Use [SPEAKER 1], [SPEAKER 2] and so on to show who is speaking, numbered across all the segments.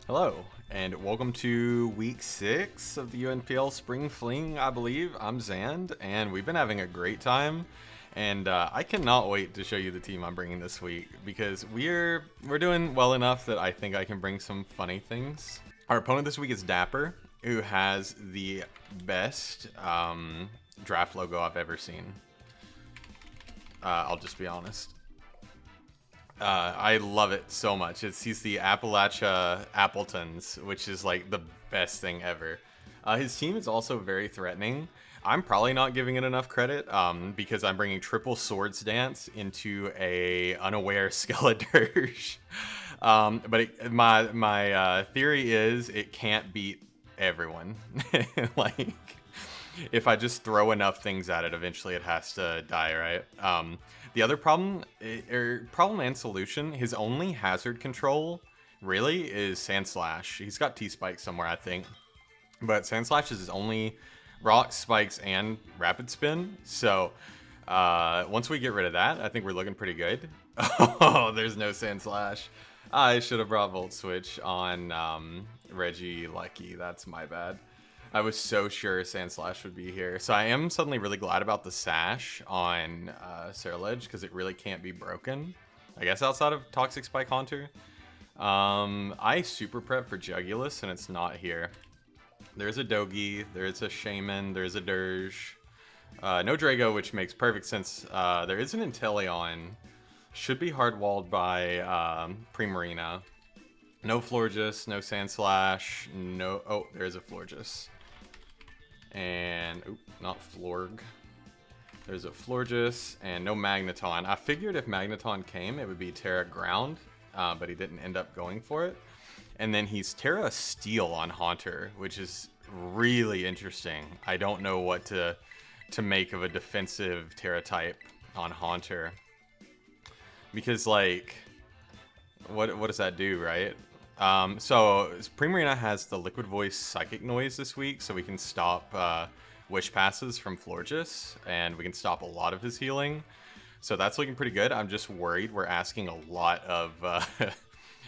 [SPEAKER 1] Hello, and welcome to week 6 of the UNPL Spring Fling, I believe. I'm Zand, and we've been having a great time. And I cannot wait to show you the team I'm bringing this week because we're doing well enough that I think I can bring some funny things. Our opponent this week is Dapper, who has the best draft logo I've ever seen. I'll just be honest. I love it so much. He's the Appalachia Appletons, which is like the best thing ever. His team is also very threatening. I'm probably not giving it enough credit because I'm bringing triple swords dance into a unaware Skeledirge. My theory is it can't beat everyone. Like if I just throw enough things at it, eventually it has to die, right? The other problem and solution, his only hazard control really is Sand Slash. He's got T-Spike somewhere, I think. But Sand Slash is his only rock, spikes, and rapid spin. So once we get rid of that, I think we're looking pretty good. Oh, there's no Sand Slash. I should have brought Volt Switch on Reggie Lucky. That's my bad. I was so sure Sand Slash would be here. So I am suddenly really glad about the Sash on Ceruledge because it really can't be broken. I guess outside of Toxic Spike Haunter. I super prep for Jugulus and it's not here. There's a Dogi, there's a Shaman, there's a Dirge. No Drago, which makes perfect sense. There is an Inteleon. Should be hard-walled by Primarina. No Florges, no Sand Slash, no... Oh, there's a Florges. And, oop, not Florg. There's a Florges and no Magneton. I figured if Magneton came, it would be Terra Ground, but he didn't end up going for it. And then he's Terra Steel on Haunter, which is really interesting. I don't know what to make of a defensive Terra type on Haunter. Because, like, what does that do, right? So Primarina has the Liquid Voice Psychic Noise this week, so we can stop Wish Passes from Florges, and we can stop a lot of his healing. So that's looking pretty good. I'm just worried we're asking a lot of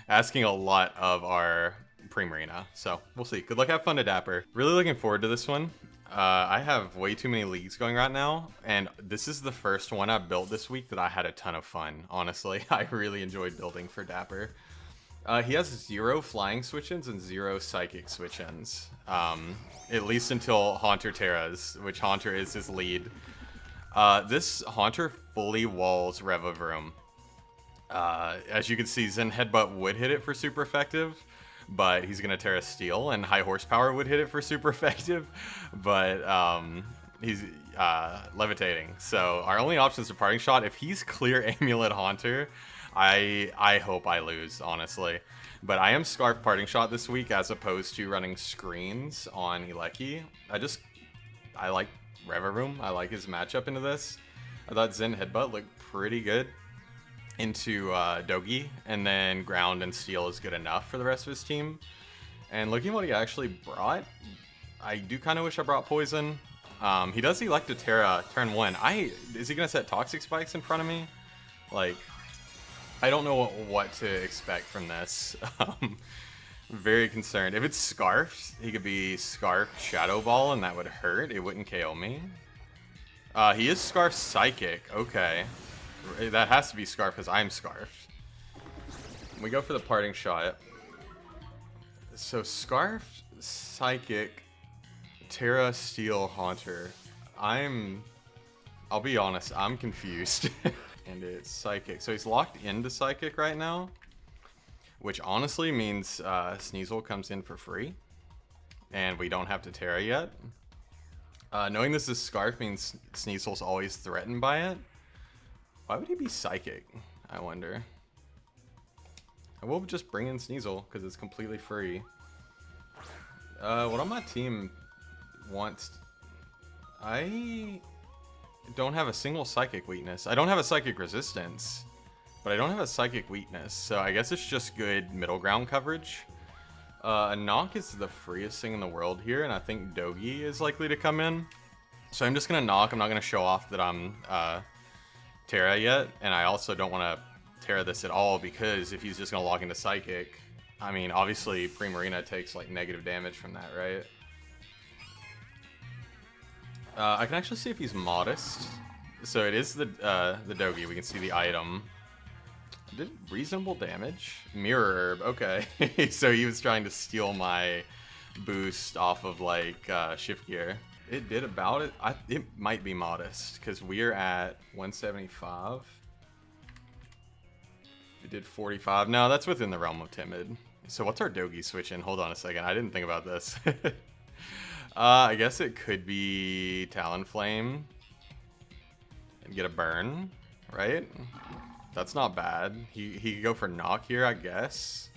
[SPEAKER 1] our Primarina. So we'll see. Good luck, have fun to Dapper. Really looking forward to this one. I have way too many leagues going right now, and this is the first one I built this week that I had a ton of fun, honestly. I really enjoyed building for Dapper. He has 0 flying switch-ins and 0 psychic switch-ins. At least until Haunter Terras, which Haunter is his lead. This Haunter fully walls Revavroom. As you can see, Zen Headbutt would hit it for super effective, but he's gonna Terra Steel, and High Horsepower would hit it for super effective, but he's levitating. So our only option is a Parting Shot. If he's clear Amulet Haunter, I hope I lose, honestly. But I am Scarf Parting Shot this week as opposed to running screens on Eleki. I like Revavroom. I like his matchup into this. I thought Zen Headbutt looked pretty good into Dogi, and then Ground and Steel is good enough for the rest of his team. And looking at what he actually brought, I do kind of wish I brought Poison. He does elect a Terra turn 1. Is he going to set Toxic Spikes in front of me? Like, I don't know what to expect from this. Very concerned. If it's Scarfed, he could be Scarfed Shadow Ball, and that would hurt. It wouldn't KO me. He is Scarfed Psychic. Okay. That has to be Scarfed because I'm Scarfed. We go for the Parting Shot. So Scarfed Psychic, Terra Steel Haunter. I'll be honest, I'm confused. And it's Psychic. So he's locked into Psychic right now, which honestly means Sneasel comes in for free, and we don't have to Terra yet. Knowing this is Scarf means Sneasel's always threatened by it. Why would he be Psychic, I wonder? I will just bring in Sneasel, because it's completely free. What on my team wants... I don't have a single Psychic weakness. I don't have a Psychic resistance, but I don't have a Psychic weakness, so I guess it's just good middle ground coverage. A Knock is the freest thing in the world here, and I think Dogi is likely to come in. So I'm just going to Knock. I'm not going to show off that I'm Terra yet, and I also don't want to Terra this at all, because if he's just going to lock into Psychic, I mean, obviously, Primarina takes like negative damage from that, right? I can actually see if he's modest. So it is the Dogi. We can see the item. Did reasonable damage. Mirror Herb. Okay, so he was trying to steal my boost off of like shift gear. It did about it. It might be modest because we're at 175. It did 45. No, that's within the realm of timid. So what's our Dogi switch in? Hold on a second. I didn't think about this. I guess it could be Talonflame and get a burn, right? That's not bad. He could go for knock here, I guess.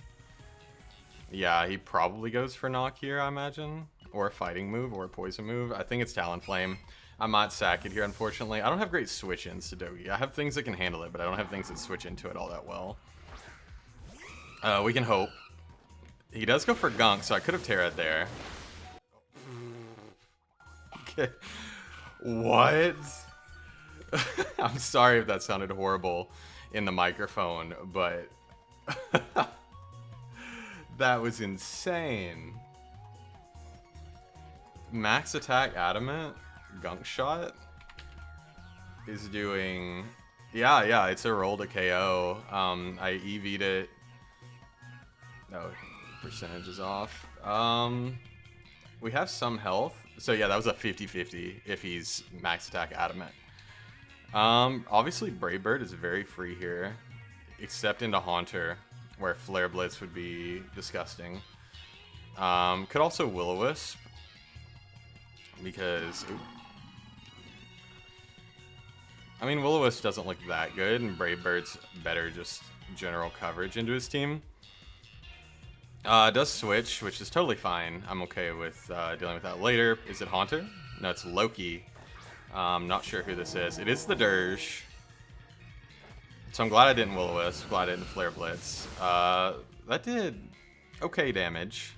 [SPEAKER 1] Yeah, he probably goes for knock here, I imagine. Or a fighting move or a poison move. I think it's Talonflame. I might sack it here, unfortunately. I don't have great switch-ins to Dogi. I have things that can handle it, but I don't have things that switch into it all that well. We can hope. He does go for Gunk, so I could have Terra'd there. Okay. What? I'm sorry if that sounded horrible in the microphone, but that was insane. Max attack adamant gunk shot is doing, yeah, it's a roll to KO. I EV'd it. No, percentage is off. We have some health, so yeah, that was a 50-50 if he's max attack adamant. Obviously Brave Bird is very free here, except into Haunter, where Flare Blitz would be disgusting. Could also Will-O-Wisp, because I mean, Will-O-Wisp doesn't look that good, and Brave Bird's better just general coverage into his team. It does switch, which is totally fine. I'm okay with dealing with that later. Is it Haunter? No, it's Loki. Not sure who this is. It is the Dirge. So I'm glad I didn't Will-O-Wisp. Glad I didn't Flare Blitz. That did okay damage.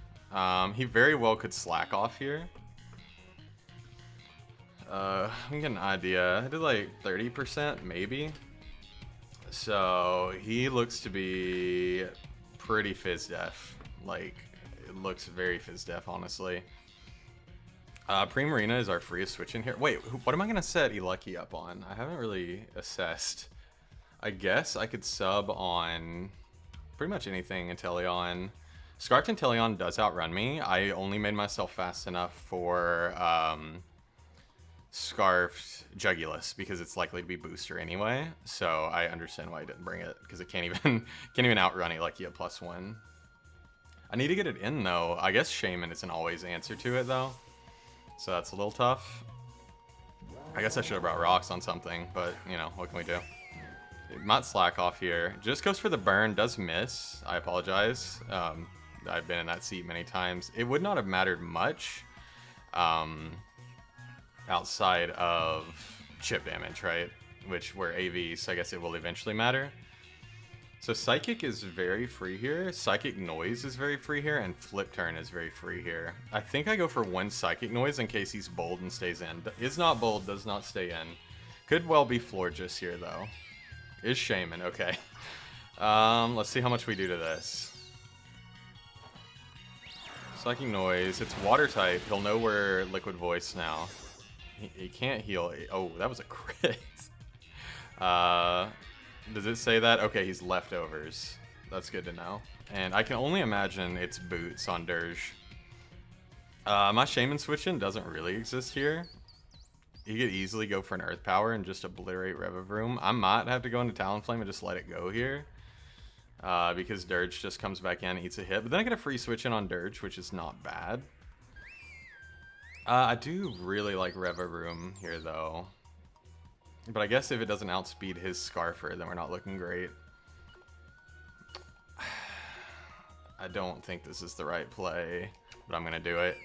[SPEAKER 1] He very well could slack off here. I'm getting an idea. I did like 30%, maybe. So he looks to be pretty fizz def. Like, it looks very fizz def, honestly. Primarina is our freest switch in here. Wait, what am I gonna set Ilucky up on? I haven't really assessed. I guess I could sub on pretty much anything Inteleon. Scarfed Inteleon does outrun me. I only made myself fast enough for Scarfed Jugulus because it's likely to be booster anyway. So I understand why I didn't bring it, because it can't even outrun Ilucky at +1. I need to get it in though. I guess Shaman isn't always the answer to it though. So that's a little tough. I guess I should have brought rocks on something, but you know, what can we do? It might slack off here. Just goes for the burn, does miss. I apologize. I've been in that seat many times. It would not have mattered much outside of chip damage, right? Which were AV, so I guess it will eventually matter. So Psychic is very free here. Psychic Noise is very free here, and Flip Turn is very free here. I think I go for one Psychic Noise in case he's bold and stays in. Is not bold, does not stay in. Could well be Florges here though. Is Shaman, okay. Let's see how much we do to this. Psychic Noise, it's water type. He'll know we're Liquid Voice now. He can't heal. Oh, that was a crit. Does it say that? Okay, he's leftovers. That's good to know. And I can only imagine it's boots on Dirge. My Shaman switch-in doesn't really exist here. He could easily go for an Earth Power and just obliterate Revavroom. I might have to go into Talonflame and just let it go here. Because Dirge just comes back in and eats a hit. But then I get a free switch-in on Dirge, which is not bad. I do really like Revavroom here, though. But I guess if it doesn't outspeed his Scarfer, then we're not looking great. I don't think this is the right play, but I'm going to do it.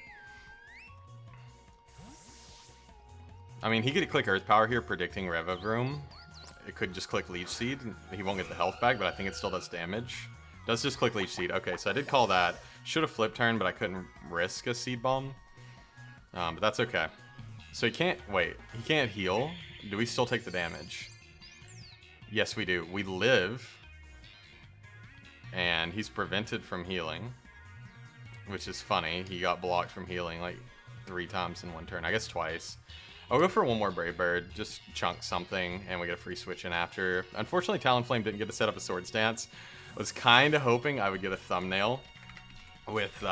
[SPEAKER 1] I mean, he could click Earth Power here, predicting Revavroom. It could just click Leech Seed. He won't get the health back, but I think it still does damage. Does just click Leech Seed. Okay, so I did call that. Should have Flip Turn, but I couldn't risk a Seed Bomb. But that's okay. So he can't... Wait, he can't heal? Do we still take the damage? Yes, we do. We live. and he's prevented from healing, which is funny. He got blocked from healing like 3 times in 1 turn. I guess twice. I'll go for 1 more Brave Bird, just chunk something, and we get a free switch in after. Unfortunately, Talonflame didn't get to set up a Swords Dance. I was kind of hoping I would get a thumbnail with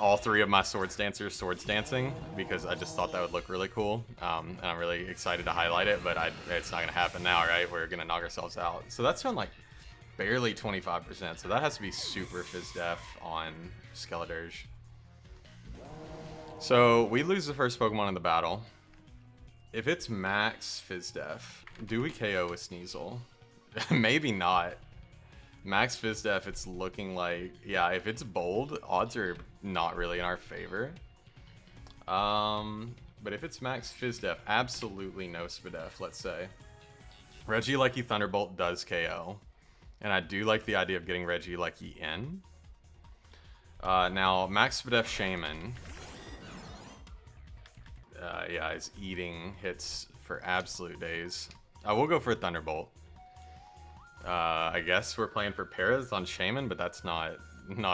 [SPEAKER 1] all 3 of my Swords Dancers Swords Dancing, because I just thought that would look really cool, and I'm really excited to highlight it, but it's not going to happen now, right? We're going to knock ourselves out. So that's on like barely 25%, so that has to be super Fizz-Def on Ceruledge. So we lose the first Pokemon in the battle. If it's max Fizz-Def, do we KO with Sneasel? Maybe not. Max Fizz-Def, it's looking like, yeah, if it's bold, odds are not really in our favor. But if it's max Fizz-Def, absolutely no Spadef, let's say. Regieleki Thunderbolt does KO. And I do like the idea of getting Regieleki in. Now, max Spadef Shaman. Yeah, is eating hits for absolute days. I will go for a Thunderbolt. I guess we're playing for Paras on Shaman, but that's not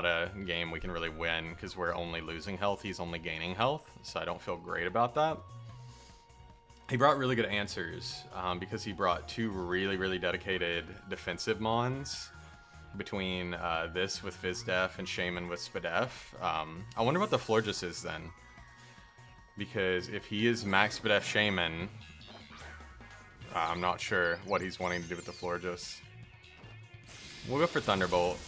[SPEAKER 1] a game we can really win because we're only losing health. He's only gaining health, so I don't feel great about that. He brought really good answers because he brought 2 really, really dedicated defensive Mons between this with Fizz-Def and Shaman with Spadef. I wonder what the Florges is then. Because if he is max Spadef Shaman, I'm not sure what he's wanting to do with the Florges. We'll go for Thunderbolt.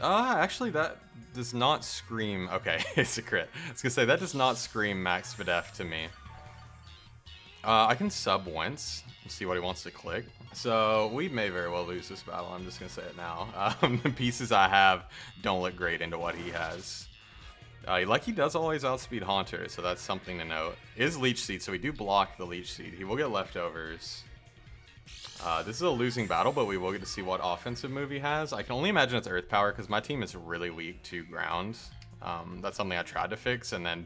[SPEAKER 1] Actually that does not scream... Okay, it's a crit. I was gonna say, that does not scream max Spadef to me. I can sub once and see what he wants to click. So we may very well lose this battle, I'm just gonna say it now. The pieces I have don't look great into what he has. Like he does always outspeed Haunter, so that's something to note. Is Leech Seed, so we do block the Leech Seed. He will get leftovers. This is a losing battle, but we will get to see what offensive move he has. I can only imagine it's Earth Power, because my team is really weak to ground. That's something I tried to fix, and then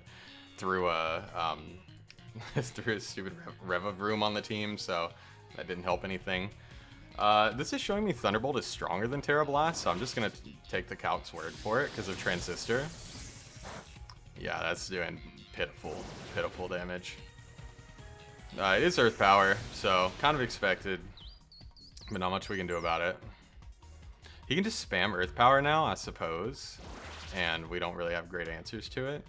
[SPEAKER 1] threw a stupid Revavroom on the team, so that didn't help anything. This is showing me Thunderbolt is stronger than Terra Blast, so I'm just going to take the Calc's word for it because of Transistor. Yeah, that's doing pitiful damage. It is Earth Power, so kind of expected, but not much we can do about it. He can just spam Earth Power now, I suppose, and we don't really have great answers to it.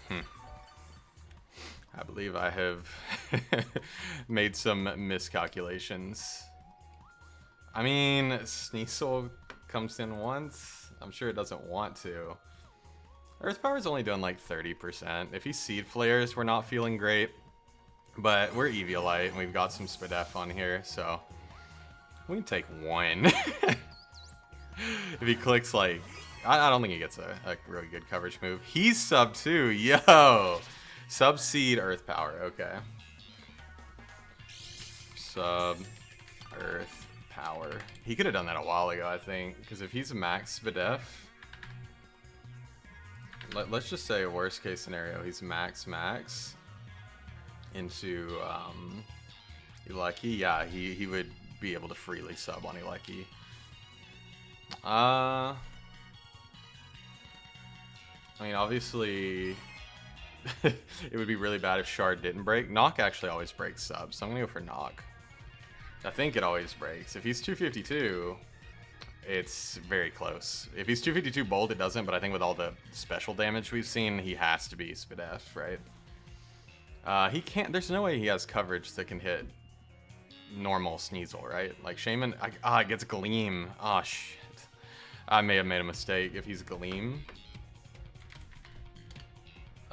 [SPEAKER 1] I believe I have made some miscalculations. I mean, Sneasel comes in once. I'm sure it doesn't want to. Earth Power is only doing like 30%. If he Seed Flares, we're not feeling great. But we're Eviolite, and we've got some Spadef on here, so we can take 1. If he clicks like... I don't think he gets a really good coverage move. He's sub 2, yo! Sub Seed Earth Power, okay. Sub Earth Power. He could have done that a while ago, I think, because if he's a max Spadef... Let's just say worst case scenario, he's max into Eleki. Yeah, he would be able to freely sub on Eleki. I mean, obviously, it would be really bad if Shard didn't break. Knock actually always breaks subs, so I'm gonna go for Knock. I think it always breaks. If he's 252, it's very close. If he's 252 bold, it doesn't, but I think with all the special damage we've seen, he has to be Spadef, right? He can't, there's no way he has coverage that can hit normal Sneasel, right? Like Shaman, it gets Gleam. Oh, shit. I may have made a mistake if he's Gleam.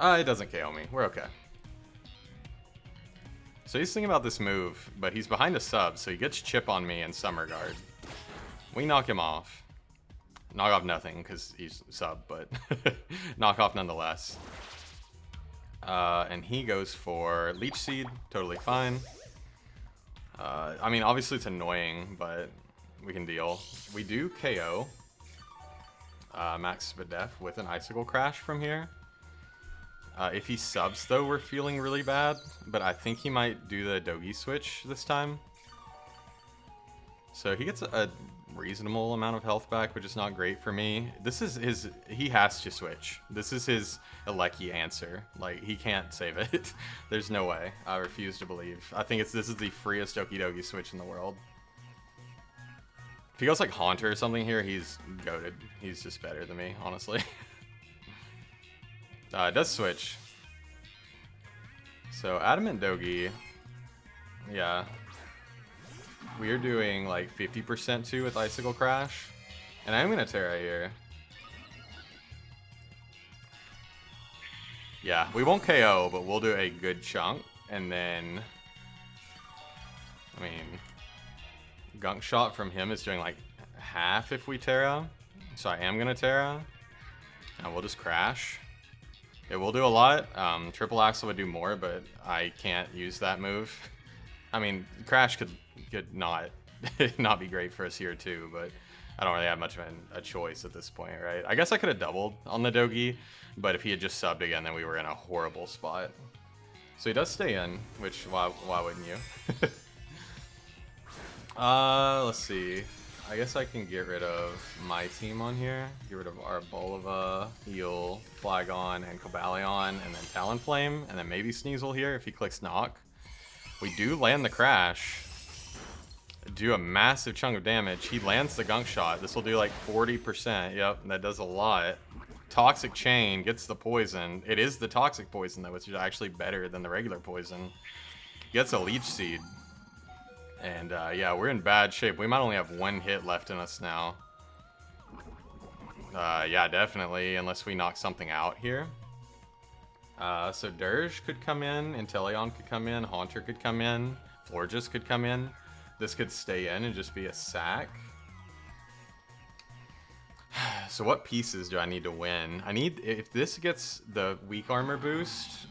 [SPEAKER 1] It doesn't KO me. We're okay. So he's thinking about this move, but he's behind a sub, so he gets Chip on me and Summer Guard. We knock him off. Knock off nothing, because he's sub, but knock off nonetheless. And he goes for Leech Seed, totally fine. I mean, obviously it's annoying, but we can deal. We do KO Max Spadef with an Icicle Crash from here. If he subs, though, we're feeling really bad, but I think he might do the Dogi switch this time. So he gets a reasonable amount of health back, which is not great for me. This is his, he has to switch. This is his Eleki answer. Like, he can't save it. There's no way. I refuse to believe. I think this is the freest Okie Dokie switch in the world. If he goes like Haunter or something here, he's goated. He's just better than me, honestly. It does switch. So Adamant Dogi, yeah. We're doing like 50% too with Icicle Crash. And I'm gonna Terra here. Yeah, we won't KO, but we'll do a good chunk. And then, I mean, Gunk Shot from him is doing like half if we Terra. So I am gonna Terra. And we'll just Crash. It will do a lot. Triple Axle would do more, but I can't use that move. I mean, Crash could not not be great for us here too, but I don't really have much of a choice at this point, right? I guess I could have doubled on the Dogi, but if he had just subbed again, then we were in a horrible spot. So he does stay in, which why wouldn't you? Let's see. I guess I can get rid of my team on here. Get rid of our Bolova, Heal, Flygon, and Cobalion, and then Talonflame, and then maybe Sneasel here if he clicks Knock. We do land the Crash. Do a massive chunk of damage. He lands the Gunk Shot. This will do like 40%. Yep, that does a lot. Toxic Chain gets the poison. It is the toxic poison though, which is actually better than the regular poison. Gets a Leech Seed. And yeah, we're in bad shape. We might only have one hit left in us now. Yeah, definitely, unless we knock something out here. So Dirge could come in, Inteleon could come in, Haunter could come in, Florges could come in. This could stay in and just be a sack. So what pieces do I need to win? I need, if this gets the weak armor boost,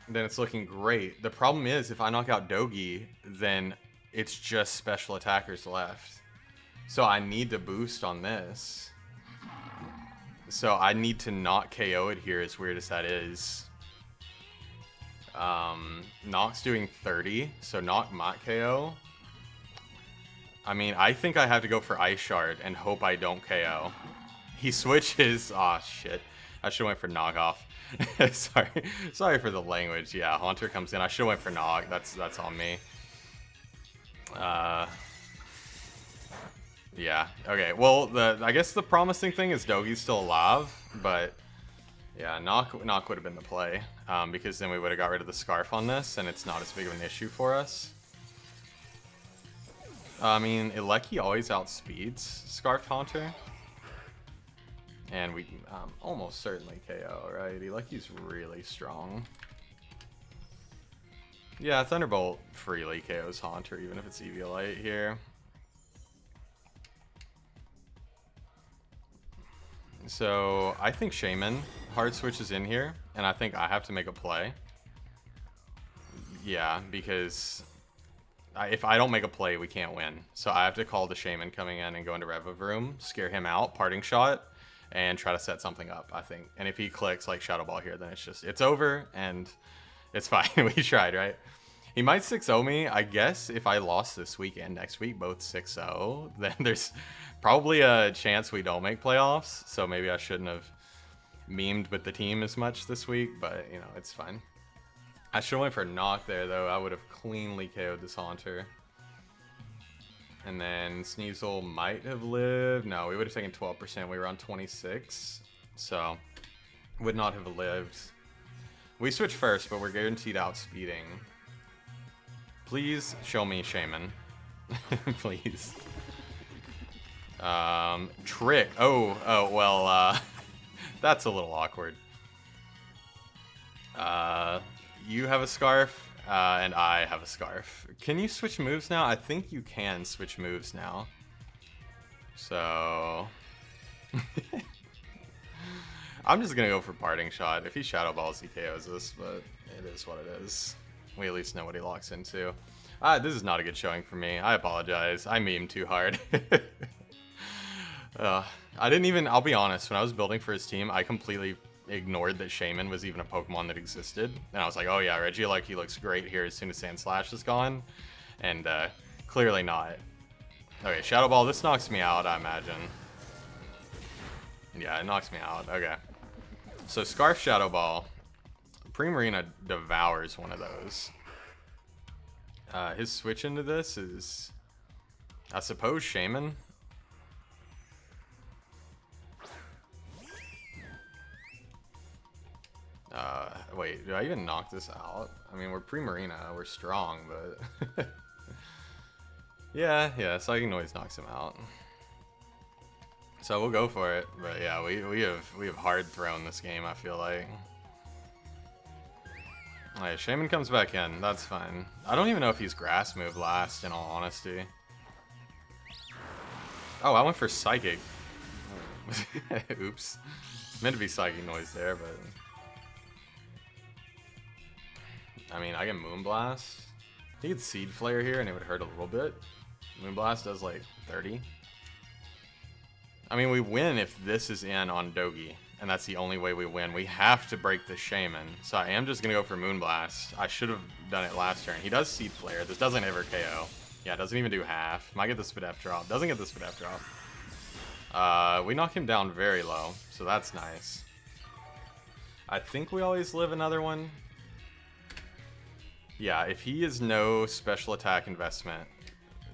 [SPEAKER 1] then it's looking great. The problem is if I knock out Dogi, then it's just special attackers left. So I need to boost on this. So I need to not KO it here, as weird as that is. Nox doing 30, so Knock might KO. I mean, I think I have to go for Ice Shard and hope I don't KO. He switches. Aw, oh, shit. I should have went for Knockoff. Sorry for the language. Yeah, Haunter comes in. I should have went for Nog. That's on me. Yeah. Okay. Well, I guess the promising thing is Dogi's still alive, but yeah, Knock would have been the play, because then we would have got rid of the Scarf on this, and it's not as big of an issue for us. I mean, Eleki always outspeeds Scarfed Haunter. And we almost certainly KO, right? Eleki's really strong. Yeah, Thunderbolt freely KOs Haunter, even if it's Eviolite here. So, I think Shaman hard switches in here, and I think I have to make a play. Yeah, because if I don't make a play, we can't win. So I have to call the Shaman coming in and go into Rev of Room, scare him out, Parting Shot, and try to set something up, I think. And if he clicks like Shadow Ball here, then it's over, and it's fine. We tried, right? He might 6-0 me. I guess if I lost this week and next week, both 6-0, then there's probably a chance we don't make playoffs. So maybe I shouldn't have memed with the team as much this week, but, you know, it's fine. I should have went for Knock there, though. I would have cleanly KO'd this Haunter. And then Sneasel might have lived. No, we would have taken 12%. We were on 26. So, would not have lived. We switch first, but we're guaranteed outspeeding. Please show me Shaman. Please. Trick. Oh, well, that's a little awkward. You have a Scarf, and I have a Scarf. Can you switch moves now? I think you can switch moves now. So... I'm just gonna go for Parting Shot. If he Shadow Balls, he KOs us, but it is what it is. We at least know what he locks into. This is not a good showing for me. I apologize. I memed too hard. I didn't even... I'll be honest, when I was building for his team, I completely ignored that Shaman was even a Pokemon that existed. And I was like, oh yeah, Regieleki looks great here as soon as Sand Slash is gone. And clearly not. Okay, Shadow Ball, this knocks me out, I imagine. Yeah, it knocks me out. Okay. So Scarf Shadow Ball. Primarina devours one of those. His switch into this is, I suppose, Shaman. Wait, do I even knock this out? I mean, we're Primarina, we're strong, but... yeah, Psychic Noise knocks him out. So we'll go for it, but yeah, we have hard thrown this game, I feel like. Alright, Shaman comes back in, that's fine. I don't even know if he's Grass move last, in all honesty. Oh, I went for Psychic. Oops. Meant to be Psychic Noise there, but... I mean, I can Moonblast. He could Seed Flare here and it would hurt a little bit. Moonblast does like 30. I mean, we win if this is in on Dogi, and that's the only way we win. We have to break the Shaman, so I am just going to go for Moonblast. I should have done it last turn. He does Seed Flare. This doesn't ever KO. Yeah, doesn't even do half. Might get the Spadef drop. Doesn't get the Spadef drop. We knock him down very low, so that's nice. I think we always live another one. Yeah, if he is no special attack investment,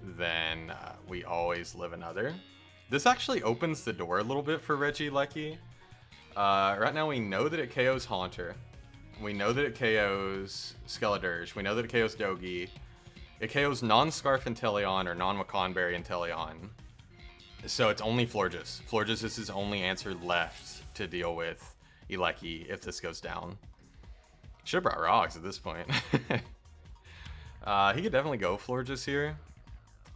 [SPEAKER 1] then we always live another. This actually opens the door a little bit for Regieleki. Right now we know that it KOs Haunter. We know that it KOs Ceruledge. We know that it KOs Dogi. It KOs non-Scarf Inteleon or non-Maconberry Inteleon. So it's only Florges. Florges is his only answer left to deal with Eleki if this goes down. Should've brought Rocks at this point. He could definitely go Florges here.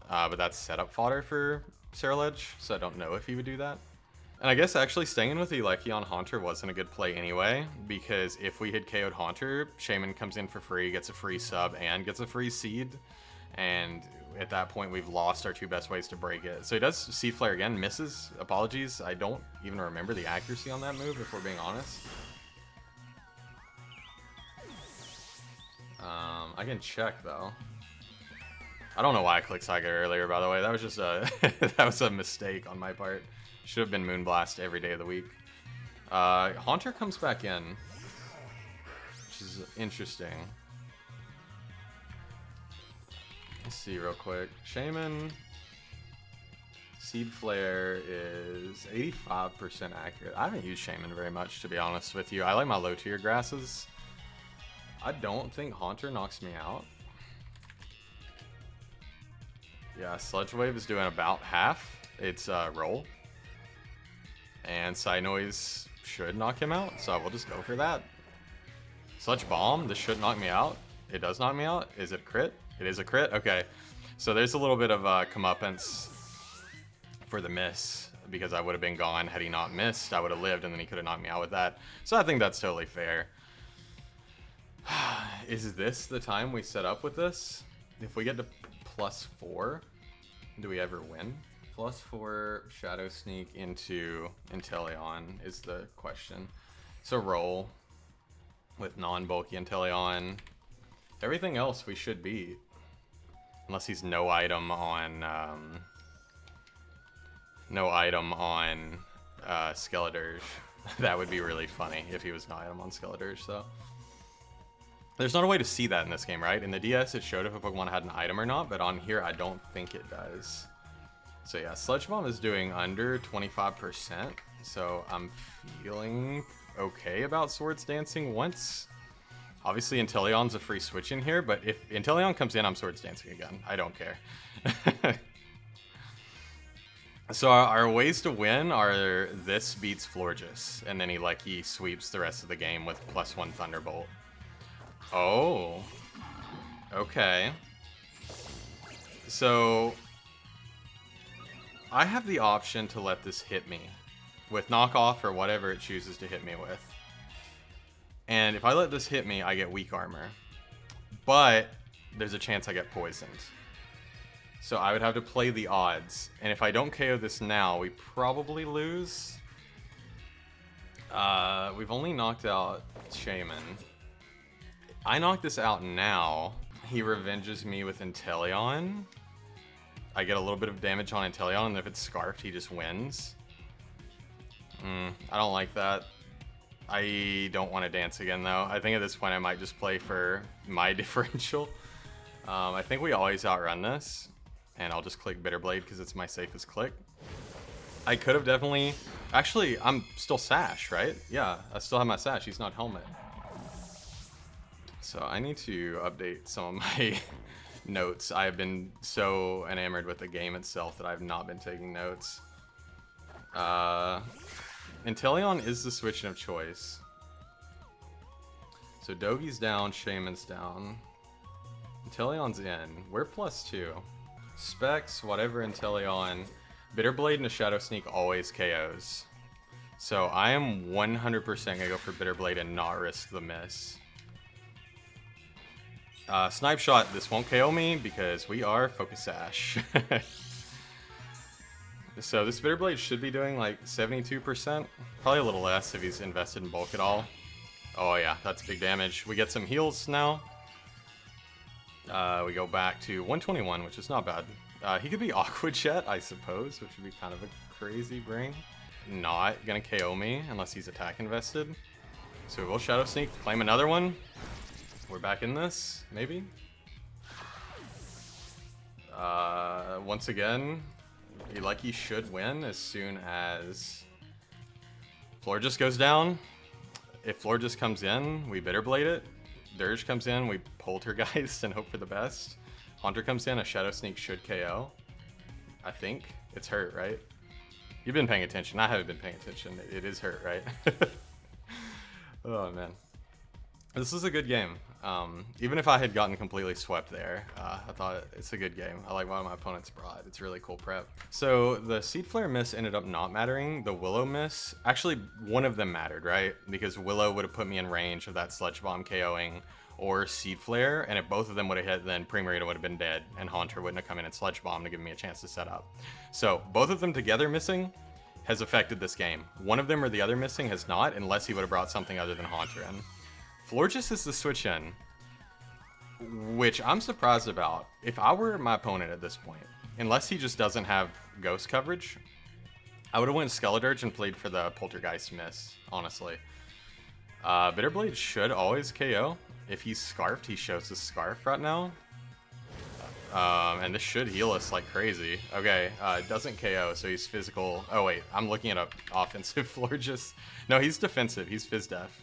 [SPEAKER 1] But that's setup fodder for Ceruledge, so I don't know if he would do that. And I guess actually staying with Eleki on Haunter wasn't a good play anyway, because if we had KO'd Haunter, Shaman comes in for free, gets a free sub, and gets a free seed. And at that point, we've lost our two best ways to break it. So he does Seed Flare again, misses. Apologies, I don't even remember the accuracy on that move, if we're being honest. I can check, though. I don't know why I clicked Psychic earlier, by the way. That was just a that was a mistake on my part. Should have been Moonblast every day of the week. Haunter comes back in, which is interesting. Let's see real quick. Shaman Seed Flare is 85% accurate. I haven't used Shaman very much, to be honest with you. I like my low tier grasses. I don't think Haunter knocks me out. Yeah, Sludge Wave is doing about half. It's roll. And Side Noise should knock him out, so we'll just go for that. Sludge Bomb, this should knock me out. It does knock me out. Is it a crit? It is a crit? Okay. So there's a little bit of comeuppance for the miss, because I would have been gone had he not missed. I would have lived, and then he could have knocked me out with that. So I think that's totally fair. Is this the time we set up with this? If we get to +4, do we ever win? +4 Shadow Sneak into Inteleon is the question. So roll with non-bulky Inteleon. Everything else we should beat. Unless he's no item on Ceruledge. That would be really funny if he was no item on Ceruledge, though. There's not a way to see that in this game, right? In the DS, it showed if a Pokemon had an item or not, but on here, I don't think it does. So yeah, Sludge Bomb is doing under 25%, so I'm feeling okay about Swords Dancing once. Obviously, Inteleon's a free switch in here, but if Inteleon comes in, I'm Swords Dancing again. I don't care. So our ways to win are this beats Florges, and then he sweeps the rest of the game with +1 Thunderbolt. Oh, okay. So I have the option to let this hit me with knockoff or whatever it chooses to hit me with. And if I let this hit me, I get weak armor. But there's a chance I get poisoned. So I would have to play the odds. And if I don't KO this now, we probably lose. We've only knocked out Shaman. I knock this out now. He revenges me with Inteleon. I get a little bit of damage on Inteleon, and if it's Scarfed, he just wins. I don't like that. I don't want to dance again, though. I think at this point I might just play for my differential. I think we always outrun this, and I'll just click Bitter Blade because it's my safest click. I could have definitely... Actually, I'm still Sash, right? Yeah, I still have my Sash. He's not Helmet. So I need to update some of my notes. I have been so enamored with the game itself that I've not been taking notes. Inteleon is the switch of choice. So Dogi's down, Shaman's down. Inteleon's in. We're +2. Specs, whatever Inteleon. Bitterblade and a Shadow Sneak always KOs. So I am 100% gonna go for Bitterblade and not risk the miss. Snipe Shot, this won't KO me because we are Focus Sash. So this Bitterblade should be doing like 72%. Probably a little less if he's invested in bulk at all. Oh yeah, that's big damage. We get some heals now. We go back to 121, which is not bad. He could be Aqua Jet, I suppose, which would be kind of a crazy bring. Not gonna KO me unless he's attack invested. So we'll Shadow Sneak, claim another one. We're back in this, maybe? Once again, Lucky should win as soon as Florges goes down. If Florges comes in, we Bitterblade it. Dirge comes in, we Poltergeist and hope for the best. Haunter comes in, a Shadow Sneak should KO. I think. It's hurt, right? You've been paying attention. I haven't been paying attention. It is hurt, right? Oh, man. This is a good game. Even if I had gotten completely swept there, I thought it's a good game. I like what my opponents brought. It's really cool prep. So the Seed Flare miss ended up not mattering. The Willow miss, actually one of them mattered, right? Because Willow would have put me in range of that Sludge Bomb KOing or Seed Flare, and if both of them would have hit, then Primarina would have been dead, and Haunter wouldn't have come in and Sludge Bomb to give me a chance to set up. So both of them together missing has affected this game. One of them or the other missing has not, unless he would have brought something other than Haunter in. Florges is the switch in, which I'm surprised about. If I were my opponent at this point, unless he just doesn't have ghost coverage, I would have went Ceruledge and played for the Poltergeist miss, honestly. Bitterblade should always KO. If he's Scarfed, he shows his Scarf right now. And this should heal us like crazy. Okay, it doesn't KO, so he's physical. Oh wait, I'm looking at an offensive Florges. No, he's defensive, he's Fizz Def.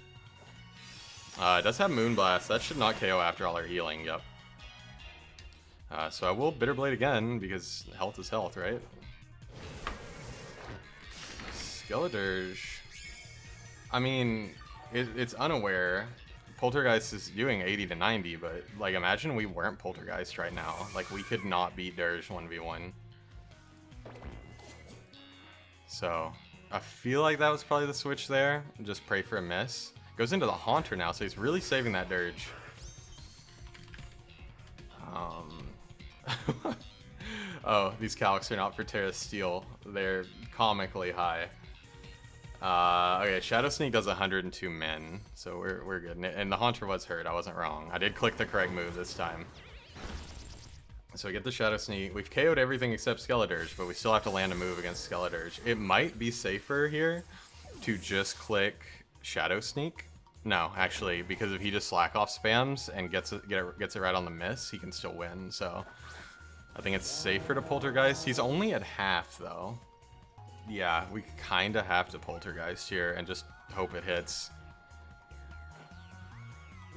[SPEAKER 1] It does have Moonblast. That should not KO after all our healing, yep. So I will Bitterblade again, because health is health, right? Ceruledge. I mean, it's unaware. Poltergeist is doing 80 to 90, but like imagine we weren't Poltergeist right now. Like we could not beat Dirge 1v1. So I feel like that was probably the switch there. Just pray for a miss. Goes into the Haunter now, so he's really saving that Dirge. Oh, these calcs are not for Terra Steel. They're comically high. Okay, Shadow Sneak does 102 min, so we're good. And the Haunter was hurt, I wasn't wrong. I did click the correct move this time. So we get the Shadow Sneak. We've KO'd everything except Ceruledge, but we still have to land a move against Ceruledge. It might be safer here to just click Shadow Sneak. No, actually, because if he just slack off spams and gets it right on the miss, he can still win. So I think it's safer to Poltergeist. He's only at half though. Yeah, we kind of have to Poltergeist here and just hope it hits.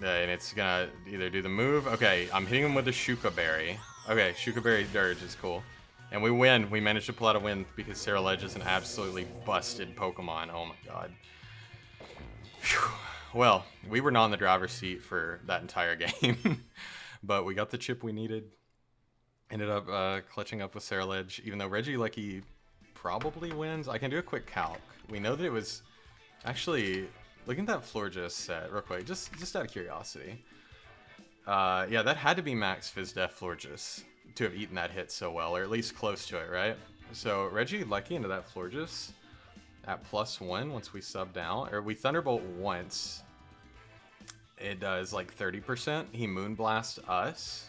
[SPEAKER 1] Yeah, and it's gonna either do the move. Okay, I'm hitting him with the Shuka Berry. Okay, Shuka Berry Dirge is cool. And we win. We managed to pull out a win because Ceruledge is an absolutely busted Pokemon. Oh my god. Whew. Well, we were not in the driver's seat for that entire game, but we got the chip we needed. Ended up clutching up with Ceruledge, even though Regieleki probably wins. I can do a quick calc. We know that it was actually, looking at that Florges set real quick, just out of curiosity. Yeah, that had to be max Fizz Def Florges to have eaten that hit so well, or at least close to it, right? So Regieleki into that Florges at +1 once we sub down, or we Thunderbolt once. It does like 30%. He Moonblast us.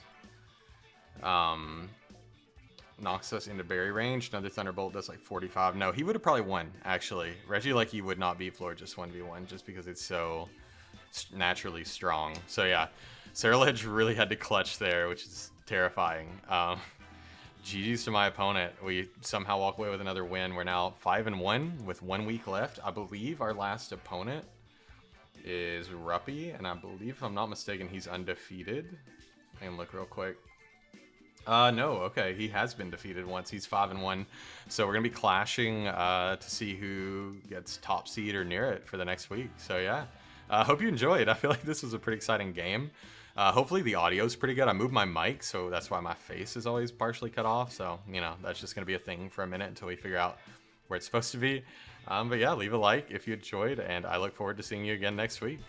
[SPEAKER 1] knocks us into berry range. Another Thunderbolt does like 45. No, he would have probably won, actually. Regieleki would not beat Floor just 1v1 just because it's so naturally strong. So yeah, Ceruledge really had to clutch there, which is terrifying. GG's to my opponent. We somehow walk away with another win. We're now 5-1 with 1 week left. I believe our last opponent is Ruppy, and I believe, if I'm not mistaken, he's undefeated. I can look real quick. No, okay, he has been defeated once. He's 5-1, so we're gonna be clashing to see who gets top seed or near it for the next week. So yeah, hope you enjoyed. I feel like this was a pretty exciting game. Hopefully the audio is pretty good. I moved my mic, so that's why my face is always partially cut off. So, you know, that's just gonna be a thing for a minute until we figure out where it's supposed to be. But yeah, leave a like if you enjoyed, and I look forward to seeing you again next week.